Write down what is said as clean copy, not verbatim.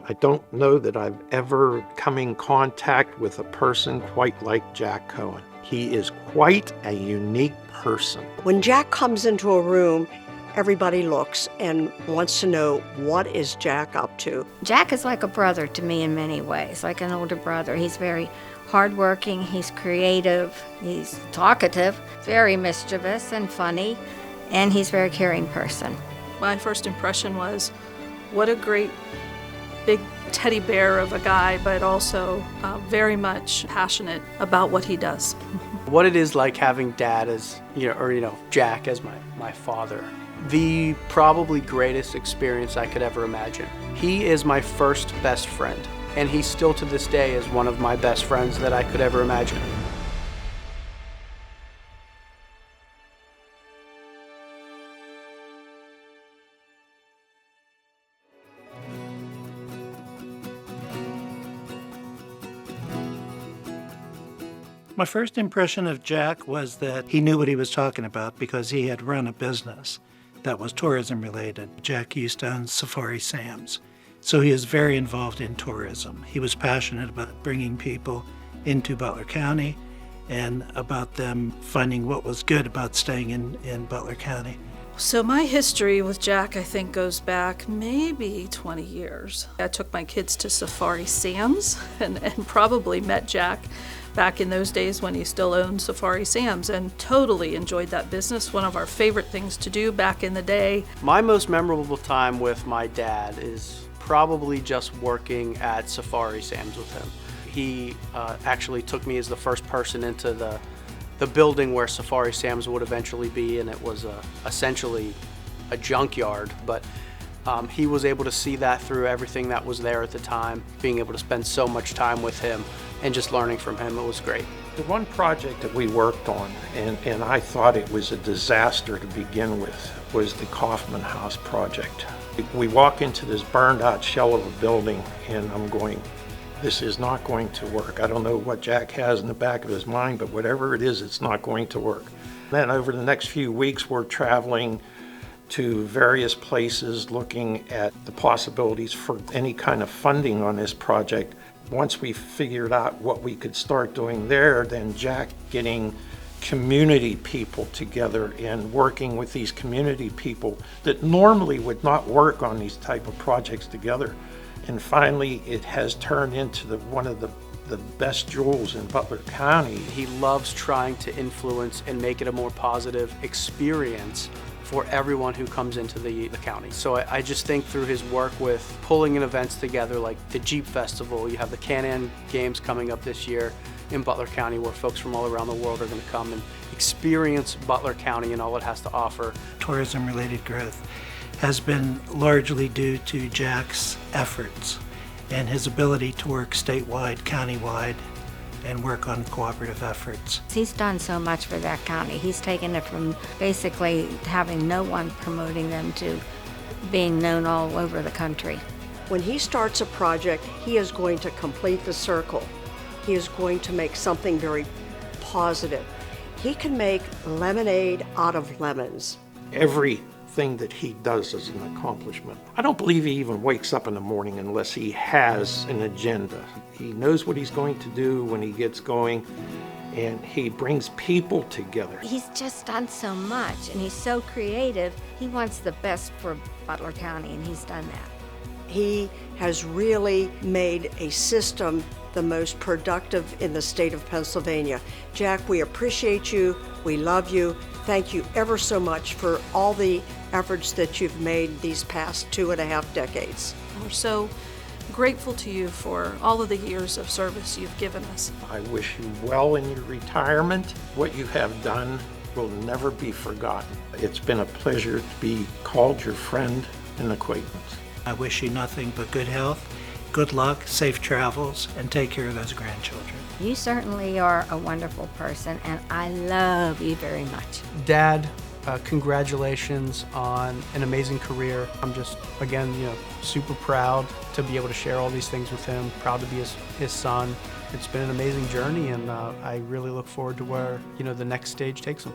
I don't know that I've ever come in contact with a person quite like Jack Cohen. He is quite a unique person. When Jack comes into a room, everybody looks and wants to know, what is Jack up to? Jack is like a brother to me in many ways, like an older brother. He's very hardworking, he's creative, he's talkative, very mischievous and funny, and he's a very caring person. My first impression was, what a great big teddy bear of a guy, but also very much passionate about what he does. What it is like having Dad as, Jack as my father. The probably greatest experience I could ever imagine. He is my first best friend, and he still to this day is one of my best friends that I could ever imagine. My first impression of Jack was that he knew what he was talking about because he had run a business that was tourism related. Jack used to own Safari Sam's, so he is very involved in tourism. He was passionate about bringing people into Butler County and about them finding what was good about staying in Butler County. So my history with Jack, I think, goes back maybe 20 years. I took my kids to Safari Sam's and probably met Jack back in those days when he still owned Safari Sam's, and totally enjoyed that business. One of our favorite things to do back in the day. My most memorable time with my dad is probably just working at Safari Sam's with him. He actually took me as the first person into the building where Safari Sam's would eventually be, and it was essentially a junkyard, but he was able to see that through everything that was there at the time. Being able to spend so much time with him and just learning from him, it was great. The one project that we worked on, and I thought it was a disaster to begin with, was the Kaufman House project. We walk into this burned out shell of a building, and I'm going, this is not going to work. I don't know what Jack has in the back of his mind, but whatever it is, it's not going to work. Then over the next few weeks, we're traveling to various places looking at the possibilities for any kind of funding on this project. Once we figured out what we could start doing there, then Jack getting community people together and working with these community people that normally would not work on these type of projects together. And finally, it has turned into one of the best jewels in Butler County. He loves trying to influence and make it a more positive experience for everyone who comes into the county. So I just think through his work with pulling in events together like the Jeep Festival, you have the Can-Am Games coming up this year in Butler County where folks from all around the world are going to come and experience Butler County and all it has to offer. Tourism-related growth has been largely due to Jack's efforts and his ability to work statewide, countywide, and work on cooperative efforts. He's done so much for that county. He's taken it from basically having no one promoting them to being known all over the country. When he starts a project, he is going to complete the circle. He is going to make something very positive. He can make lemonade out of lemons. Everything that he does is an accomplishment. I don't believe he even wakes up in the morning unless he has an agenda. He knows what he's going to do when he gets going, and he brings people together. He's just done so much, and he's so creative. He wants the best for Butler County, and he's done that. He has really made a system the most productive in the state of Pennsylvania. Jack, we appreciate you. We love you. Thank you ever so much for all the efforts that you've made these past 2.5 decades. We're so grateful to you for all of the years of service you've given us. I wish you well in your retirement. What you have done will never be forgotten. It's been a pleasure to be called your friend and acquaintance. I wish you nothing but good health, good luck, safe travels, and take care of those grandchildren. You certainly are a wonderful person, and I love you very much. Dad, congratulations on an amazing career. I'm just, again, super proud to be able to share all these things with him, proud to be his son. It's been an amazing journey, and I really look forward to where, the next stage takes him.